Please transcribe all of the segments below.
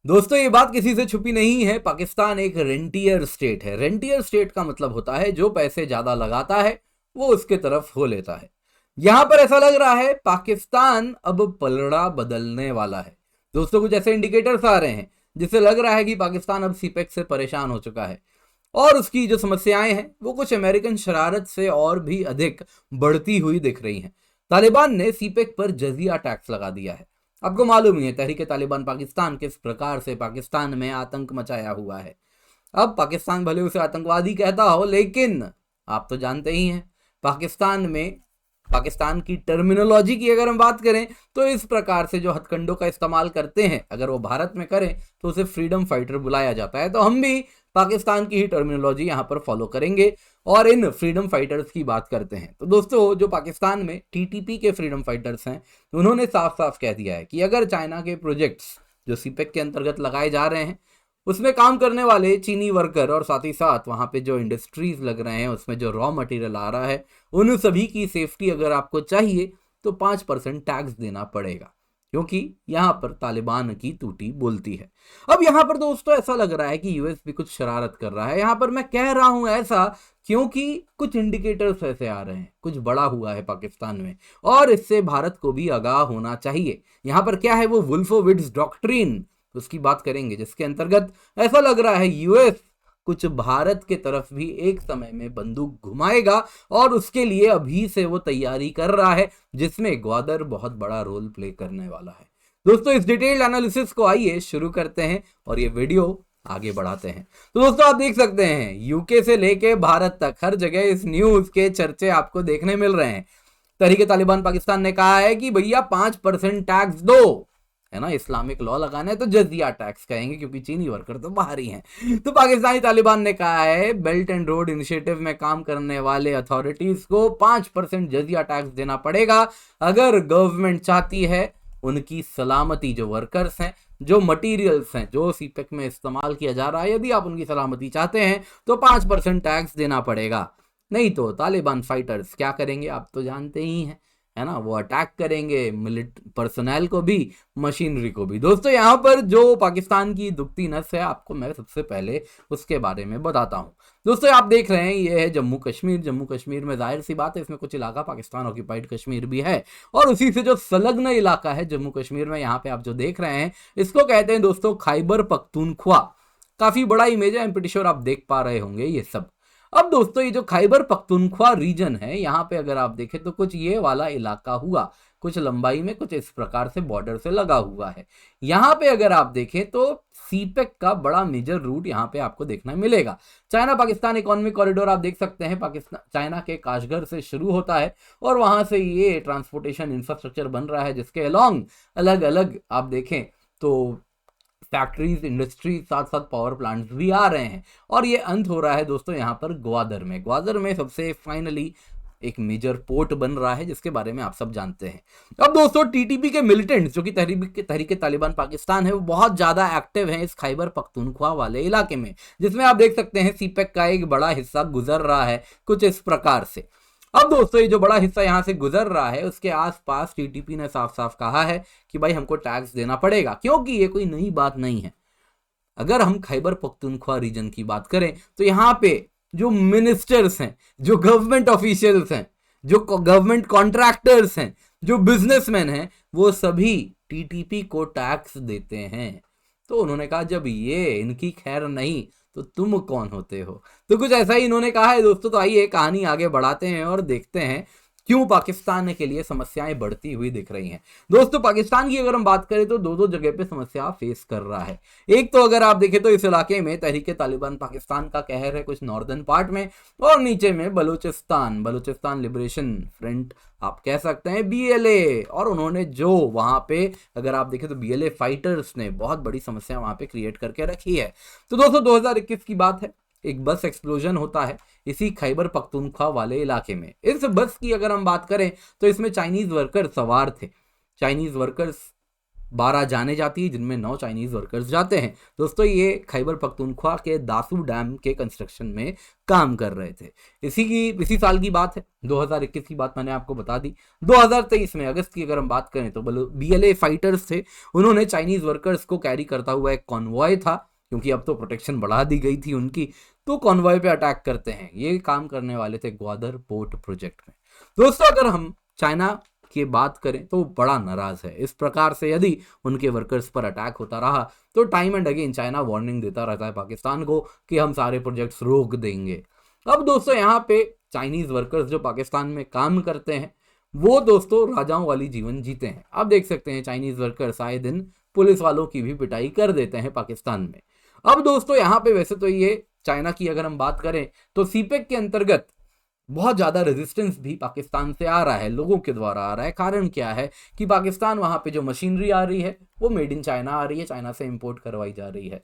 दोस्तों ये बात किसी से छुपी नहीं है, पाकिस्तान एक रेंटियर स्टेट है। रेंटियर स्टेट का मतलब होता है जो पैसे ज्यादा लगाता है वो उसके तरफ हो लेता है। यहां पर ऐसा लग रहा है पाकिस्तान अब पलड़ा बदलने वाला है। दोस्तों कुछ ऐसे इंडिकेटर्स आ रहे हैं जिससे लग रहा है कि पाकिस्तान अब सीपेक से परेशान हो चुका है और उसकी जो समस्याएं हैं वो कुछ अमेरिकन शरारत से और भी अधिक बढ़ती हुई दिख रही हैं। तालिबान ने सीपेक पर जजिया टैक्स लगा दिया है। आपको मालूम ही है तहरीक तालिबान पाकिस्तान किस प्रकार से पाकिस्तान में आतंक मचाया हुआ है। अब पाकिस्तान भले उसे आतंकवादी कहता हो, लेकिन आप तो जानते ही हैं पाकिस्तान में, पाकिस्तान की टर्मिनोलॉजी की अगर हम बात करें तो इस प्रकार से जो हथकंडों का इस्तेमाल करते हैं अगर वो भारत में करें तो उसे फ्रीडम फाइटर बुलाया जाता है। तो हम भी पाकिस्तान की ही टर्मिनोलॉजी यहां पर फॉलो करेंगे और इन फ्रीडम फाइटर्स की बात करते हैं। तो दोस्तों जो पाकिस्तान में टीटीपी के फ्रीडम फाइटर्स हैं उन्होंने साफ साफ कह दिया है कि अगर चाइना के प्रोजेक्ट्स जो सीपेक के अंतर्गत लगाए जा रहे हैं उसमें काम करने वाले चीनी वर्कर और साथ ही साथ वहां पे जो इंडस्ट्रीज लग रहे हैं उसमें जो रॉ मटेरियल आ रहा है उन सभी की सेफ्टी अगर आपको चाहिए तो 5% टैक्स देना पड़ेगा, क्योंकि यहां पर तालिबान की टूटी बोलती है। अब यहां पर दोस्तों ऐसा लग रहा है कि यूएस भी कुछ शरारत कर रहा है। यहां पर मैं कह रहा हूं ऐसा क्योंकि कुछ इंडिकेटर्स ऐसे आ रहे हैं, कुछ बड़ा हुआ है पाकिस्तान में और इससे भारत को भी आगाह होना चाहिए। यहां पर क्या है वो वुल्फोविट्ज डॉक्ट्रिन, उसकी बात करेंगे जिसके अंतर्गत ऐसा लग रहा है यूएस कुछ भारत के तरफ भी एक समय में बंदूक घुमाएगा और उसके लिए अभी से वो तैयारी कर रहा है जिसमें ग्वादर बहुत बड़ा रोल प्ले करने वाला है। दोस्तों इस डिटेल्ड एनालिसिस को आइए शुरू करते हैं और ये वीडियो आगे बढ़ाते हैं। तो दोस्तों आप देख सकते हैं यूके से लेके भारत तक हर जगह इस न्यूज के चर्चे आपको देखने मिल रहे हैं। तहरीक तालिबान पाकिस्तान ने कहा है कि भैया 5% टैक्स दो, है ना, इस्लामिक लॉ लगाना है तो जजिया टैक्स कहेंगे क्योंकि चीनी वर्कर तो बाहर ही हैं। तो पाकिस्तानी तालिबान ने कहा है बेल्ट एंड रोड इनिशिएटिव में काम करने वाले अथॉरिटीज को 5% जजिया टैक्स देना पड़ेगा अगर गवर्नमेंट चाहती है उनकी सलामती, जो वर्कर्स हैं, जो मटीरियल्स हैं जो सीपेक में इस्तेमाल किया जा रहा है, यदि आप उनकी सलामती चाहते हैं तो 5% टैक्स देना पड़ेगा। नहीं तो तालिबान फाइटर्स क्या करेंगे आप तो जानते ही हैं, है ना, वो अटैक करेंगे मिलिट्री पर्सनल को भी, मशीनरी को भी। दोस्तों यहाँ पर जो पाकिस्तान की दुखती नस है आपको मैं सबसे पहले उसके बारे में बताता हूँ। दोस्तों आप देख रहे हैं ये है जम्मू कश्मीर। जम्मू कश्मीर में जाहिर सी बात है इसमें कुछ इलाका पाकिस्तान ऑक्यूपाइड कश्मीर भी है और उसी से जो संलग्न इलाका है जम्मू कश्मीर में, यहाँ पे आप जो देख रहे हैं इसको कहते हैं दोस्तों खैबर पख्तूनख्वा। काफी बड़ा इमेज है, आई एम प्रीटी श्योर आप देख पा रहे होंगे ये सब। अब दोस्तों ये जो खैबर पख्तूनख्वा रीजन है यहाँ पे अगर आप देखें तो कुछ ये वाला इलाका हुआ, कुछ लंबाई में कुछ इस प्रकार से बॉर्डर से लगा हुआ है। यहाँ पे अगर आप देखें तो सीपेक का बड़ा मेजर रूट यहाँ पे आपको देखना मिलेगा। चाइना पाकिस्तान इकोनॉमिक कॉरिडोर आप देख सकते हैं पाकिस्तान चाइना के काशगर से शुरू होता है और वहां से ये ट्रांसपोर्टेशन इंफ्रास्ट्रक्चर बन रहा है जिसके अलोंग अलग अलग आप देखें तो फैक्ट्रीज, इंडस्ट्री, साथ साथ पावर प्लांट्स भी आ रहे हैं और ये अंत हो रहा है दोस्तों यहाँ पर ग्वादर में। ग्वादर में सबसे फाइनली एक मेजर पोर्ट बन रहा है जिसके बारे में आप सब जानते हैं। अब दोस्तों टीटीपी के मिलिटेंट्स जो कि तहरीक तालिबान पाकिस्तान है वो बहुत ज्यादा एक्टिव हैं इस खैबर पख्तूनख्वा वाले इलाके में, जिसमें आप देख सकते हैं सीपेक का एक बड़ा हिस्सा गुजर रहा है कुछ इस प्रकार से। अब दोस्तों ये जो बड़ा हिस्सा यहां से गुजर रहा है उसके आसपास टीटीपी ने साफ साफ कहा है कि भाई हमको टैक्स देना पड़ेगा, क्योंकि ये कोई नई बात नहीं है। अगर हम खैबर पख्तूनख्वा रीजन की बात करें तो यहाँ पे जो मिनिस्टर्स हैं, जो गवर्नमेंट ऑफिशियल्स हैं, जो गवर्नमेंट कॉन्ट्रैक्टर्स हैं, जो बिजनेसमैन हैं, वो सभी टीटीपी को टैक्स देते हैं। तो उन्होंने कहा जब ये इनकी खैर नहीं तो तुम कौन होते हो। तो कुछ ऐसा ही इन्होंने कहा है दोस्तों। तो आइए कहानी आगे बढ़ाते हैं और देखते हैं क्यों पाकिस्तान के लिए समस्याएं बढ़ती हुई दिख रही हैं। दोस्तों पाकिस्तान की अगर हम बात करें तो दो जगह पे समस्या फेस कर रहा है। एक तो अगर आप देखें तो इस इलाके में तहरीक तालिबान पाकिस्तान का कहर है कुछ नॉर्दर्न पार्ट में, और नीचे में बलूचिस्तान लिबरेशन फ्रंट आप कह सकते हैं, बीएलए। और उन्होंने जो वहां पे अगर आप देखें तो बीएलए फाइटर्स ने बहुत बड़ी समस्या वहां पे क्रिएट करके रखी है। तो दोस्तों 2021 की बात है, एक बस एक्सप्लोजन होता है इसी खैबर पख्तूनख्वा वाले इलाके में। इस बस की अगर हम बात करें तो इसमें चाइनीज वर्कर सवार थे। चाइनीज वर्कर्स 12 जाने जाती है, जिनमें 9 चाइनीज वर्कर्स जाते हैं। दोस्तों ये खैबर पख्तूनख्वा के दासू डैम के कंस्ट्रक्शन में काम कर रहे थे। इसी साल की बात है, 2021 की बात मैंने आपको बता दी। 2023 में अगस्त की अगर हम बात करें तो BLA फाइटर्स थे, उन्होंने चाइनीज वर्कर्स को कैरी करता हुआ एक कॉन्वॉय था, क्योंकि अब तो प्रोटेक्शन बढ़ा दी गई थी उनकी, तो कॉन्वॉय पे अटैक करते हैं। ये काम करने वाले थे ग्वादर पोर्ट प्रोजेक्ट में। दोस्तों अगर हम चाइना की बात करें तो बड़ा नाराज है। इस प्रकार से यदि उनके वर्कर्स पर अटैक होता रहा तो time and again China warning देता रहता है पाकिस्तान को कि हम सारे प्रोजेक्ट्स रोक देंगे। अब दोस्तों यहाँ पे चाइनीज वर्कर्स जो पाकिस्तान में काम करते हैं वो दोस्तों राजाओं वाली जीवन जीते हैं। आप देख सकते हैं चाइनीज वर्कर्स आए दिन पुलिस वालों की भी पिटाई कर देते हैं पाकिस्तान में। अब दोस्तों यहाँ पे वैसे तो ये चाइना की अगर हम बात करें तो सीपेक के अंतर्गत बहुत ज़्यादा रेजिस्टेंस भी पाकिस्तान से आ रहा है, लोगों के द्वारा आ रहा है। कारण क्या है कि पाकिस्तान वहाँ पे जो मशीनरी आ रही है वो मेड इन चाइना आ रही है, चाइना से इंपोर्ट करवाई जा रही है।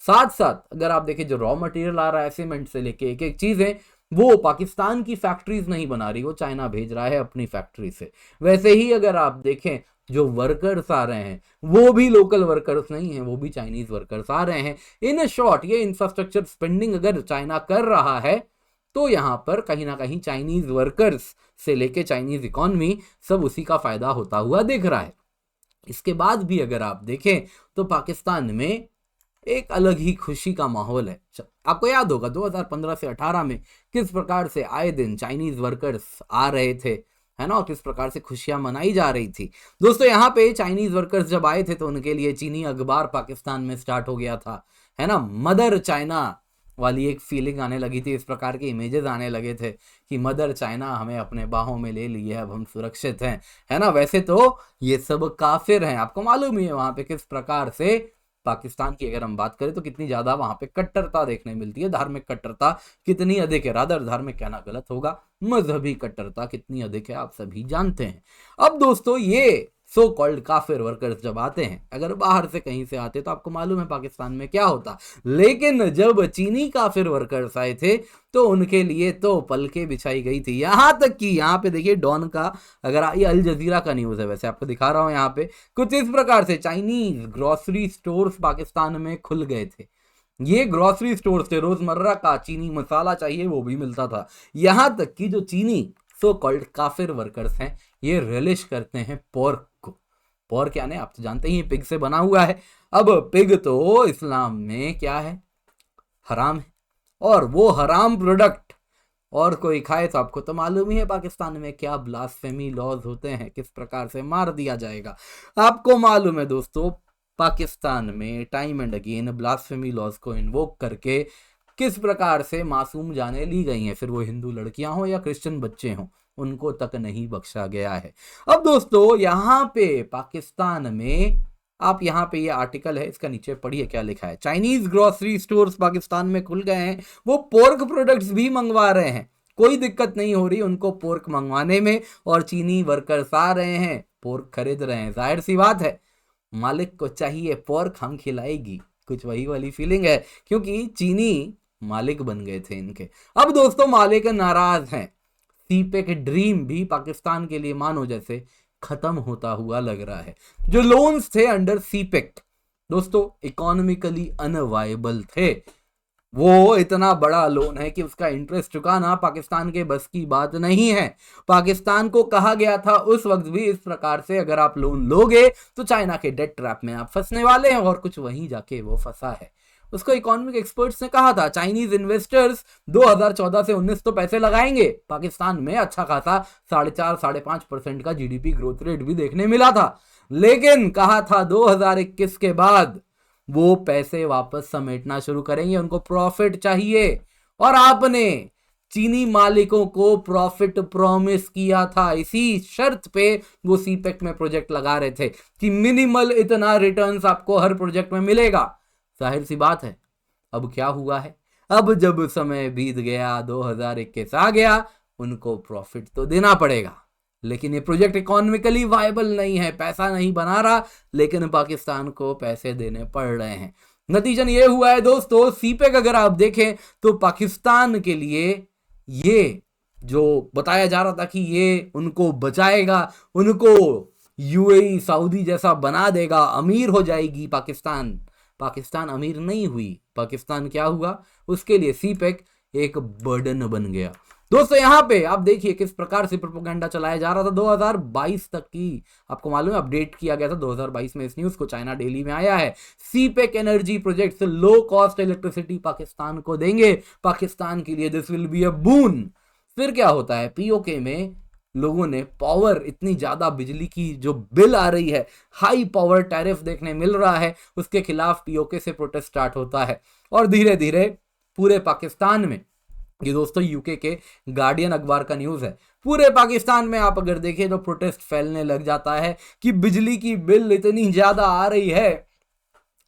साथ साथ अगर आप देखें जो रॉ मटेरियल आ रहा है सीमेंट से लेके एक एक चीज़ें, वो पाकिस्तान की फैक्ट्रीज नहीं बना रही, वो चाइना भेज रहा है अपनी फैक्ट्री से। वैसे ही अगर आप देखें जो वर्कर्स आ रहे हैं वो भी लोकल वर्कर्स नहीं हैं, वो भी चाइनीज वर्कर्स आ रहे हैं। इन शॉर्ट ये इंफ्रास्ट्रक्चर स्पेंडिंग अगर चाइना कर रहा है तो यहाँ पर कहीं ना कहीं चाइनीज वर्कर्स से लेके चाइनीज इकोनॉमी सब उसी का फायदा होता हुआ दिख रहा है। इसके बाद भी अगर आप देखें तो पाकिस्तान में एक अलग ही खुशी का माहौल है। आपको याद होगा 2015 से 18 में किस प्रकार से आए दिन चाइनीज वर्कर्स आ रहे थे, है ना, और किस प्रकार से खुशियां मनाई जा रही थी। दोस्तों यहाँ पे चाइनीज वर्कर्स जब आए थे तो उनके लिए चीनी अखबार पाकिस्तान में स्टार्ट हो गया था, है ना, मदर चाइना वाली एक फीलिंग आने लगी थी, इस प्रकार के इमेजेस आने लगे थे कि मदर चाइना हमें अपने बाहों में ले ली है, अब हम सुरक्षित हैं, है ना। वैसे तो ये सब काफिर हैं, आपको मालूम ही है वहां पे किस प्रकार से पाकिस्तान की अगर हम बात करें तो कितनी ज्यादा वहां पे कट्टरता देखने मिलती है। धार्मिक कट्टरता कितनी अधिक है, रादर धार्मिक कहना गलत होगा, मजहबी कट्टरता कितनी अधिक है आप सभी जानते हैं। अब दोस्तों ये सो कॉल्ड काफिर वर्कर्स जब आते हैं, अगर बाहर से कहीं से आते तो आपको मालूम है पाकिस्तान में क्या होता, लेकिन जब चीनी काफिर वर्कर्स आए थे तो उनके लिए तो पलके बिछाई गई थी। यहां तक कि यहाँ पे देखिए डॉन का, अगर ये अल जजीरा का न्यूज है, वैसे आपको दिखा रहा हूं यहाँ पे, कुछ इस प्रकार से चाइनीज ग्रोसरी स्टोर्स पाकिस्तान में खुल गए थे। ये ग्रोसरी स्टोर्स थे, रोजमर्रा का चीनी मसाला चाहिए वो भी मिलता था। यहां तक कि जो चीनी सो कॉल्ड काफिर वर्कर्स हैं ये रिलिश करते हैं पोर्क को। पोर्क यानी आप तो जानते ही पिग से बना हुआ है। अब पिग तो इस्लाम में क्या है, हराम है, और वो हराम प्रोडक्ट और कोई खाए तो आपको तो मालूम ही है पाकिस्तान में क्या ब्लास्फेमी लॉज होते हैं, किस प्रकार से मार दिया जाएगा। आपको मालूम है दोस्तों पाकिस्तान में time and again blasphemy laws को इन्वोक करके किस प्रकार से मासूम जाने ली गई हैं, फिर वो हिंदू लड़कियां हो या क्रिश्चियन बच्चे हों, उनको तक नहीं बख्शा गया है। अब दोस्तों यहाँ पे पाकिस्तान में, आप यहाँ पे ये आर्टिकल है इसका नीचे पढ़िए क्या लिखा है। चाइनीज ग्रोसरी स्टोर्स पाकिस्तान में खुल गए हैं, वो पोर्क प्रोडक्ट्स भी मंगवा रहे हैं, कोई दिक्कत नहीं हो रही उनको पोर्क मंगवाने में, और चीनी वर्कर्स आ रहे हैं पोर्क खरीद रहे हैं। जाहिर सी बात है मालिक को चाहिए पोर्क, हम खिलाएगी, कुछ वही वाली फीलिंग है, क्योंकि चीनी मालिक बन गए थे इनके। अब दोस्तों मालिक नाराज हैं, सीपेक ड्रीम भी पाकिस्तान के लिए मानो जैसे खत्म होता हुआ लग रहा है। जो लोन्स थे अंडर सीपेक दोस्तों इकोनॉमिकली अनवायबल थे, वो इतना बड़ा लोन है कि उसका इंटरेस्ट चुकाना पाकिस्तान के बस की बात नहीं है। पाकिस्तान को कहा गया था उस वक्त भी इस प्रकार से, अगर आप लोन लोगे तो चाइना के डेट ट्रैप में आप फंसने वाले हैं, और कुछ वहीं जाके वो फंसा है। उसको इकोनॉमिक एक्सपर्ट्स ने कहा था चाइनीज इन्वेस्टर्स 2014 से 19 तो पैसे लगाएंगे पाकिस्तान में, अच्छा खासा 4.5-5% का जीडीपी ग्रोथ रेट भी देखने मिला था, लेकिन कहा था 2021 के बाद वो पैसे वापस समेटना शुरू करेंगे, उनको प्रॉफिट चाहिए। और आपने चीनी मालिकों को प्रॉफिट प्रॉमिस किया था, इसी शर्त पे वो सीपेक में प्रोजेक्ट लगा रहे थे कि मिनिमल इतना रिटर्न्स आपको हर प्रोजेक्ट में मिलेगा। जाहिर सी बात है अब क्या हुआ है, अब जब समय बीत गया 2021 आ गया, उनको प्रॉफिट तो देना पड़ेगा, लेकिन ये प्रोजेक्ट इकोनॉमिकली वायबल नहीं है, पैसा नहीं बना रहा, लेकिन पाकिस्तान को पैसे देने पड़ रहे हैं। नतीजन ये हुआ है दोस्तों, सीपेक अगर आप देखें तो पाकिस्तान के लिए ये जो बताया जा रहा था कि ये उनको बचाएगा, उनको यूएई सऊदी जैसा बना देगा, अमीर हो जाएगी पाकिस्तान। पाकिस्तान अमीर नहीं हुई, पाकिस्तान क्या हुआ, उसके लिए सीपेक एक बर्डन बन गया। दोस्तों यहां पे आप देखिए किस प्रकार से प्रोपेगेंडा चलाया जा रहा था 2022 तक की, आपको मालूम है अपडेट किया गया था 2022 में इस न्यूज को, चाइना डेली में आया है। सीपेक एनर्जी प्रोजेक्ट से लो कॉस्ट इलेक्ट्रिसिटी पाकिस्तान को देंगे, पाकिस्तान के लिए दिस विल बी अ बून। फिर क्या होता है, पीओके में लोगों ने पावर, इतनी ज्यादा बिजली की जो बिल आ रही है, हाई पावर टैरिफ देखने मिल रहा है, उसके खिलाफ पीओके से प्रोटेस्ट स्टार्ट होता है। और धीरे धीरे पूरे पाकिस्तान में, ये दोस्तों यूके के गार्डियन अखबार का न्यूज है, पूरे पाकिस्तान में आप अगर देखें तो प्रोटेस्ट फैलने लग जाता है कि बिजली की बिल इतनी ज्यादा आ रही है,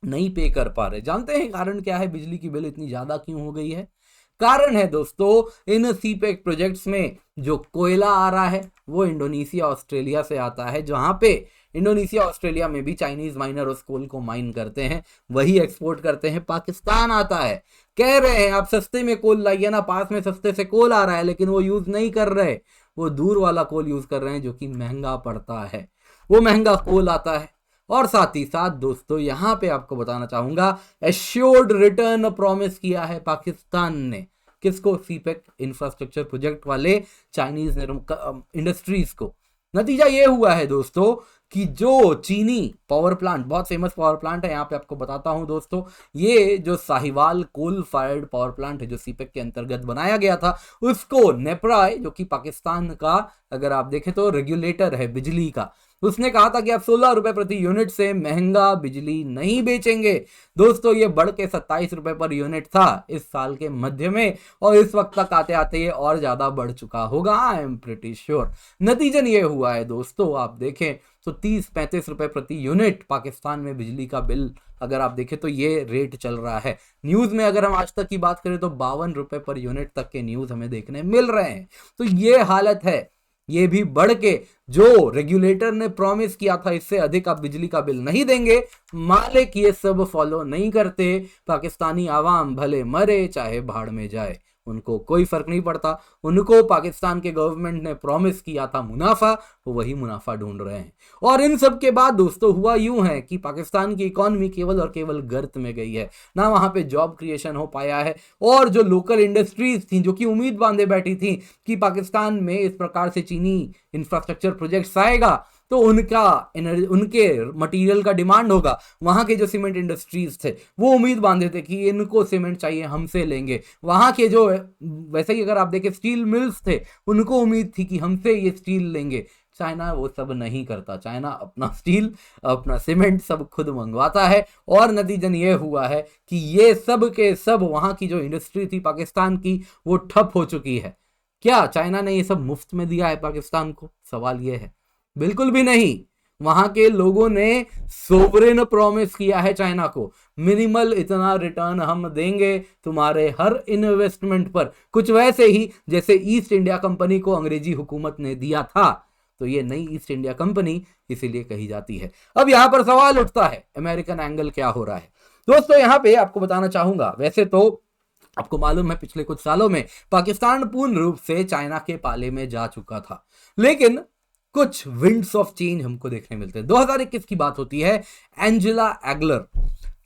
नहीं पे कर पा रहे। जानते हैं कारण क्या है, बिजली की बिल इतनी ज्यादा क्यों हो गई है? कारण है दोस्तों इन सीपेक प्रोजेक्ट्स में जो कोयला आ रहा है वो इंडोनेशिया ऑस्ट्रेलिया से आता है, जहां पे इंडोनेशिया ऑस्ट्रेलिया में भी चाइनीज माइनर उस कोल को माइन करते हैं, वही एक्सपोर्ट करते हैं, पाकिस्तान आता है। कह रहे हैं आप सस्ते में कोल लाइए ना, पास में सस्ते से कोल आ रहा है, लेकिन वो यूज नहीं कर रहे, वो दूर वाला कोल यूज कर रहे हैं जो कि महंगा पड़ता है, वो महंगा कोल आता है। और साथ ही साथ दोस्तों यहां पे आपको बताना चाहूंगा, एश्योर्ड रिटर्न प्रॉमिस किया है पाकिस्तान ने, किसको? सीपेक इंफ्रास्ट्रक्चर प्रोजेक्ट वाले चाइनीज इंडस्ट्रीज को। नतीजा ये हुआ है दोस्तों कि जो चीनी पावर प्लांट, बहुत फेमस पावर प्लांट है, यहाँ पे आपको बताता हूं दोस्तों, ये जो Sahiwal coal fired power plant है जो सीपेक के अंतर्गत बनाया गया था, उसको नेप्रा, जो कि पाकिस्तान का अगर आप देखें तो रेगुलेटर है बिजली का, उसने कहा था कि आप 16 रुपए प्रति यूनिट से महंगा बिजली नहीं बेचेंगे। दोस्तों ये बढ़ के 27 रुपए पर यूनिट था इस साल के मध्य में, और इस वक्त तक आते आते ये और ज्यादा बढ़ चुका होगा, आई एम प्रिटी श्योर। नतीजन ये हुआ है दोस्तों, आप देखें तो 30-35 रुपए प्रति यूनिट पाकिस्तान में बिजली का बिल अगर आप देखें तो ये रेट चल रहा है। न्यूज में अगर हम आज तक की बात करें तो 52 रुपए पर यूनिट तक के न्यूज हमें देखने मिल रहे हैं। तो ये हालत है, ये भी बढ़ के जो रेगुलेटर ने प्रॉमिस किया था इससे अधिक आप बिजली का बिल नहीं देंगे, मालिक ये सब फॉलो नहीं करते, पाकिस्तानी आवाम भले मरे चाहे भाड़ में जाए, उनको कोई फर्क नहीं पड़ता। उनको पाकिस्तान के गवर्नमेंट ने प्रॉमिस किया था मुनाफा, वो वही मुनाफा ढूंढ रहे हैं। और इन सब के बाद दोस्तों हुआ यूं है कि पाकिस्तान की इकोनॉमी केवल और केवल गर्त में गई है, ना वहां पे जॉब क्रिएशन हो पाया है। और जो लोकल इंडस्ट्रीज थी जो कि उम्मीद बांधे बैठी थी कि पाकिस्तान में इस प्रकार से चीनी इंफ्रास्ट्रक्चर प्रोजेक्ट्स आएगा तो उनके मटेरियल का डिमांड होगा, वहां के जो सीमेंट इंडस्ट्रीज थे वो उम्मीद बांधे थे कि इनको सीमेंट चाहिए हमसे लेंगे। वहां के जो वैसे ही अगर आप देखें स्टील मिल्स थे, उनको उम्मीद थी कि हमसे ये स्टील लेंगे। चाइना वो सब नहीं करता, चाइना अपना स्टील अपना सीमेंट सब खुद मंगवाता है। और नतीजन ये हुआ है कि ये सब के सब वहां की जो इंडस्ट्री थी पाकिस्तान की वो ठप हो चुकी है। क्या चाइना ने ये सब मुफ्त में दिया है पाकिस्तान को? सवाल ये है, बिल्कुल भी नहीं। वहां के लोगों ने सोवरेन प्रॉमिस किया है चाइना को, मिनिमल इतना रिटर्न हम देंगे तुम्हारे हर इन्वेस्टमेंट पर, कुछ वैसे ही जैसे ईस्ट इंडिया कंपनी को अंग्रेजी हुकूमत ने दिया था। तो ये नई ईस्ट इंडिया कंपनी इसीलिए कही जाती है। अब यहां पर सवाल उठता है अमेरिकन एंगल क्या हो रहा है। दोस्तों यहां पे आपको बताना चाहूंगा, वैसे तो आपको मालूम है पिछले कुछ सालों में पाकिस्तान पूर्ण रूप से चाइना के पाले में जा चुका था, लेकिन कुछ विंड्स ऑफ चेंज हमको देखने मिलते हैं। 2021 की बात होती है, एंजेला एगलर,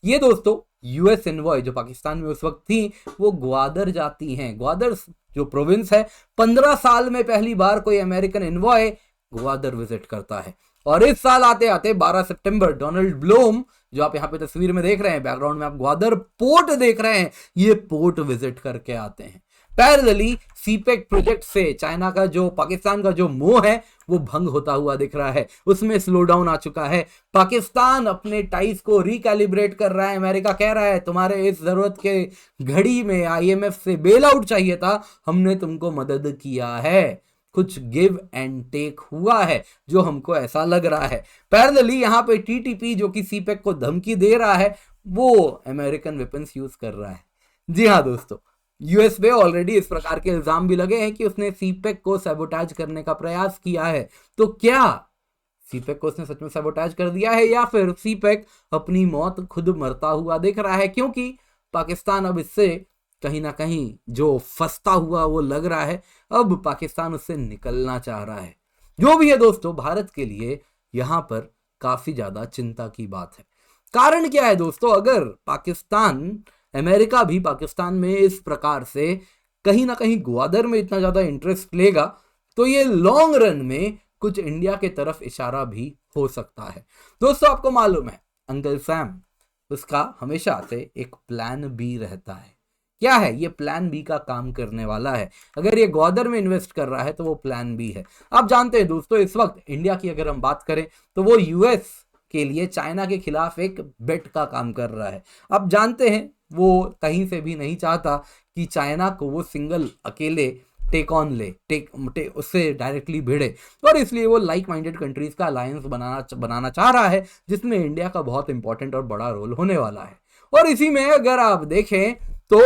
ये दोस्तों यूएस एनवॉय जो पाकिस्तान में उस वक्त थी, वो ग्वादर जाती हैं। ग्वादर जो प्रोविंस है, 15 साल में पहली बार कोई अमेरिकन एनवॉय ग्वादर विजिट करता है। और इस साल आते आते 12 सितंबर डोनाल्ड ब्लूम, जो आप यहां पे तस्वीर में देख रहे हैं, बैकग्राउंड में आप ग्वादर पोर्ट देख रहे हैं, ये पोर्ट विजिट करके आते हैं। पैरेलली सीपेक प्रोजेक्ट से चाइना का जो पाकिस्तान का जो मोह है वो भंग होता हुआ दिख रहा है, उसमें स्लो डाउन आ चुका है। पाकिस्तान अपने टाइज को रिकैलिब्रेट कर रहा है। अमेरिका कह रहा है तुम्हारे इस जरूरत के घड़ी में आईएमएफ से बेल आउट चाहिए था, हमने तुमको मदद किया है। कुछ गिव एंड टेक हुआ है जो हमको ऐसा लग रहा है। पैरेलली यहां पे टीटीपी जो कि सीपेक को धमकी दे रहा है, वो अमेरिकन वेपन्स यूज कर रहा है। जी हाँ दोस्तों, यूएस पे ऑलरेडी इस प्रकार के इल्जाम भी लगे हैं कि उसने सीपेक को सैबोटाज करने का प्रयास किया है। तो क्या सीपेक को उसने सच में सैबोटाज कर दिया है, या फिर सीपेक अपनी मौत खुद मरता हुआ दिख रहा है? क्योंकि पाकिस्तान अब इससे कहीं ना कहीं जो फंसता हुआ वो लग रहा है, अब पाकिस्तान उससे निकलना चाह रहा है। जो भी है दोस्तों, भारत के लिए यहां पर काफी ज्यादा चिंता की बात है। कारण क्या है दोस्तों, अगर अमेरिका भी पाकिस्तान में इस प्रकार से कहीं ना कहीं ग्वादर में इतना ज्यादा इंटरेस्ट लेगा तो ये लॉन्ग रन में कुछ इंडिया के तरफ इशारा भी हो सकता है। दोस्तों आपको मालूम है अंकल सैम, उसका हमेशा से एक प्लान बी रहता है। क्या है ये प्लान बी का काम करने वाला है। अगर ये ग्वादर में इन्वेस्ट कर रहा है तो वो प्लान बी है। आप जानते हैं दोस्तों इस वक्त इंडिया की अगर हम बात करें तो वो यूएस के लिए चाइना के खिलाफ एक बेट का काम कर रहा है। आप जानते हैं वो कहीं से भी नहीं चाहता कि चाइना को वो सिंगल अकेले टेक ऑन ले उससे डायरेक्टली भिड़े, और इसलिए वो लाइक माइंडेड कंट्रीज का अलायंस बनाना चाह रहा है जिसमें इंडिया का बहुत इंपॉर्टेंट और बड़ा रोल होने वाला है। और इसी में अगर आप देखें तो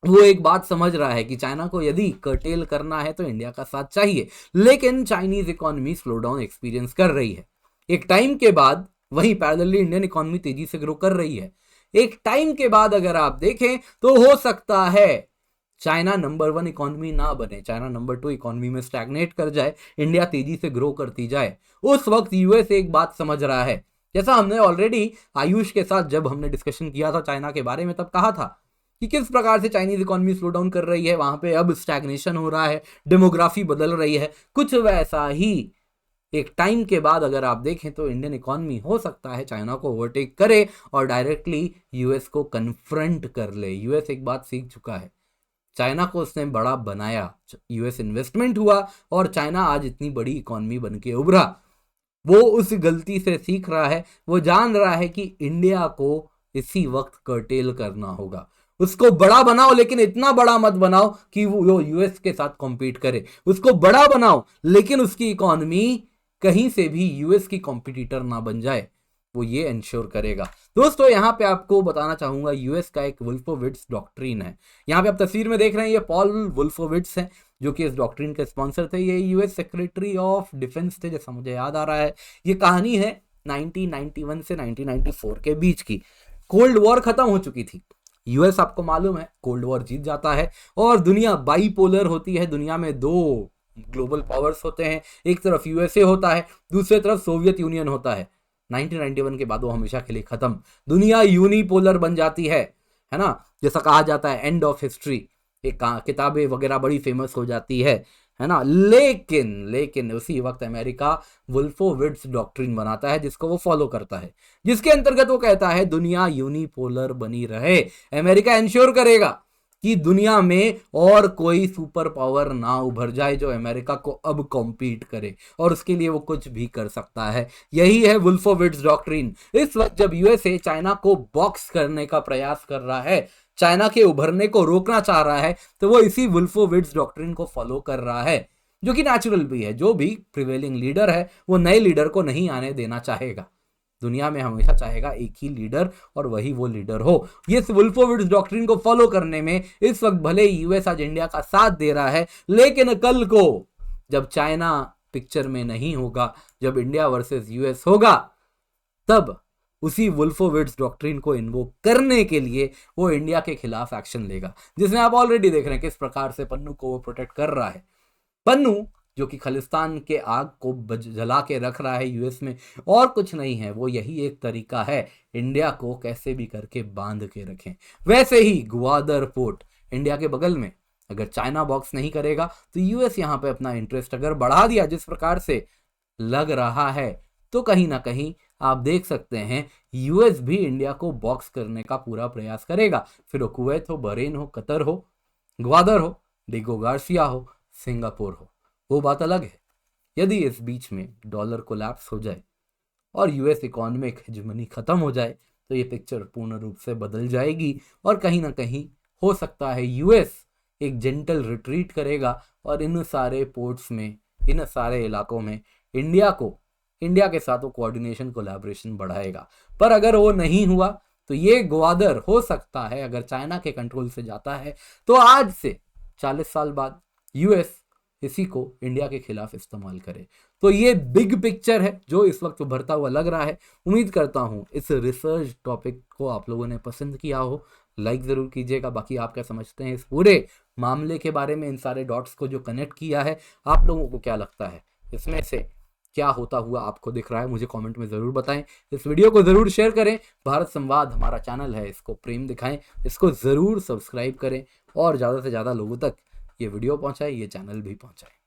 वो एक बात समझ रहा है कि चाइना को यदि कर्टेल करना है तो इंडिया का साथ चाहिए, लेकिन Chinese economy slow down experience कर रही है एक टाइम के बाद। वहीं पैरेलली इंडियन इकोनॉमी तेजी से ग्रो कर रही है। एक टाइम के बाद अगर आप देखें तो हो सकता है चाइना नंबर 1 इकोनॉमी ना बने, चाइना नंबर 2 इकोनॉमी में स्टैग्नेट कर जाए, इंडिया तेजी से ग्रो करती जाए। उस वक्त यूएस एक बात समझ रहा है, जैसा हमने ऑलरेडी आयुष के साथ जब हमने डिस्कशन किया था चाइना के बारे में तब कहा था कि किस प्रकार से चाइनीज इकोनॉमी स्लो डाउन कर रही है, वहां पे अब स्टैग्नेशन हो रहा है, डेमोग्राफी बदल रही है। कुछ वैसा ही एक टाइम के बाद अगर आप देखें तो इंडियन इकोनॉमी हो सकता है चाइना को ओवरटेक करे और डायरेक्टली यूएस को कन्फ्रंट कर ले। यूएस एक बात सीख चुका है, चाइना को उसने बड़ा बनाया, यूएस इन्वेस्टमेंट हुआ और चाइना आज इतनी बड़ी इकोनॉमी बन के उभरा। वो उस गलती से सीख रहा है, वो जान रहा है कि इंडिया को इसी वक्त कर्टेल करना होगा। उसको बड़ा बनाओ लेकिन इतना बड़ा मत बनाओ कि वो यूएस के साथ कॉम्पीट करे। उसको बड़ा बनाओ लेकिन उसकी इकोनॉमी कहीं से भी यूएस की कॉम्पिटिटर ना बन जाए, वो ये इंश्योर करेगा। दोस्तों यहां पे आपको बताना चाहूंगा यूएस का एक वुल्फोविट्स डॉक्ट्रिन है। यहां पे आप तस्वीर में देख रहे हैं ये पॉल वुल्फोविट्स हैं जो कि इस डॉक्ट्रिन के स्पॉन्सर थे। ये यूएस सेक्रेटरी ऑफ डिफेंस थे जैसा मुझे याद आ रहा है। ये कहानी है 1991 से 1994 के बीच की। कोल्ड वॉर खत्म हो चुकी थी, यूएस आपको मालूम है कोल्ड वॉर जीत जाता है और दुनिया बाइपोलर होती है। दुनिया में दो ग्लोबल पावर्स होते हैं, एक तरफ यूएसए होता है, दूसरी तरफ सोवियत यूनियन होता है। 1991 के बाद वो हमेशा के लिए खत्म, दुनिया यूनिपोलर बन जाती है ना, जैसा कहा जाता है एंड ऑफ हिस्ट्री। एक किताबें वगैरह बड़ी फेमस हो जाती है ना। लेकिन उसी वक्त अमेरिका वुल्फोविट्स डॉक्ट्रिन बनाता है जिसको वो फॉलो करता है, जिसके अंतर्गत वो कहता है दुनिया यूनिपोलर बनी रहे। अमेरिका इंश्योर करेगा कि दुनिया में और कोई सुपर पावर ना उभर जाए जो अमेरिका को अब कॉम्पीट करे, और उसके लिए वो कुछ भी कर सकता है। यही है वुल्फोविट्स डॉक्ट्रिन। इस वक्त जब यूएसए चाइना को बॉक्स करने का प्रयास कर रहा है, चाइना के उभरने को रोकना चाह रहा है, तो वो इसी वुल्फोविट्स डॉक्ट्रिन को फॉलो कर रहा है, जो कि नेचुरल भी है। जो भी प्रिवेलिंग लीडर है वो नए लीडर को नहीं आने देना चाहेगा। दुनिया में हमेशा चाहेगा एक ही लीडर और वही वो लीडर हो। ये वुल्फोविट्स डॉक्ट्रिन को फॉलो करने में इस वक्त भले यूएस आज इंडिया का साथ दे रहा है, लेकिन कल को जब चाइना पिक्चर में नहीं होगा, जब इंडिया वर्सेस यूएस होगा, तब उसी वुल्फोविट्स डॉक्ट्रिन को इन्वोक करने के लिए वो इंडिया के खिलाफ एक्शन लेगा, जिसमें आप ऑलरेडी देख रहे हैं किस प्रकार से पन्नू को वो प्रोटेक्ट कर रहा है। पन्नू जो कि खालिस्तान के आग को जला के रख रहा है यूएस में, और कुछ नहीं है, वो यही एक तरीका है इंडिया को कैसे भी करके बांध के रखें। वैसे ही ग्वादर पोर्ट इंडिया के बगल में, अगर चाइना बॉक्स नहीं करेगा तो यूएस यहां पे अपना इंटरेस्ट अगर बढ़ा दिया जिस प्रकार से लग रहा है, तो कहीं ना कहीं आप देख सकते हैं यूएस भी इंडिया को बॉक्स करने का पूरा प्रयास करेगा। फिर वो कुवैत हो, बहरीन हो, कतर हो, ग्वादर हो, डिगो गार्सिया हो, सिंगापुर हो, वो बात अलग है। यदि इस बीच में डॉलर कोलैप्स हो जाए और यूएस इकोनॉमिक हेजेमनी खत्म हो जाए तो ये पिक्चर पूर्ण रूप से बदल जाएगी और कहीं ना कहीं हो सकता है यूएस एक जेंटल रिट्रीट करेगा और इन सारे पोर्ट्स में, इन सारे इलाकों में इंडिया के साथ वो कोऑर्डिनेशन कोलैबोरेशन बढ़ाएगा। पर अगर वो नहीं हुआ तो ये ग्वादर हो सकता है, अगर चाइना के कंट्रोल से जाता है तो आज से 40 साल बाद यूएस इसी को इंडिया के खिलाफ इस्तेमाल करे। तो ये बिग पिक्चर है जो इस वक्त उभरता हुआ लग रहा है। उम्मीद करता हूं इस रिसर्च टॉपिक को आप लोगों ने पसंद किया हो, लाइक जरूर कीजिएगा। बाकी आप क्या समझते हैं इस पूरे मामले के बारे में, इन सारे डॉट्स को जो कनेक्ट किया है, आप लोगों को क्या लगता है इसमें से क्या होता हुआ आपको दिख रहा है, मुझे कमेंट में ज़रूर बताएं। इस वीडियो को ज़रूर शेयर करें। भारत संवाद हमारा चैनल है, इसको प्रेम दिखाएं, इसको ज़रूर सब्सक्राइब करें और ज़्यादा से ज़्यादा लोगों तक ये वीडियो पहुंचाएं, ये चैनल भी पहुंचाएं।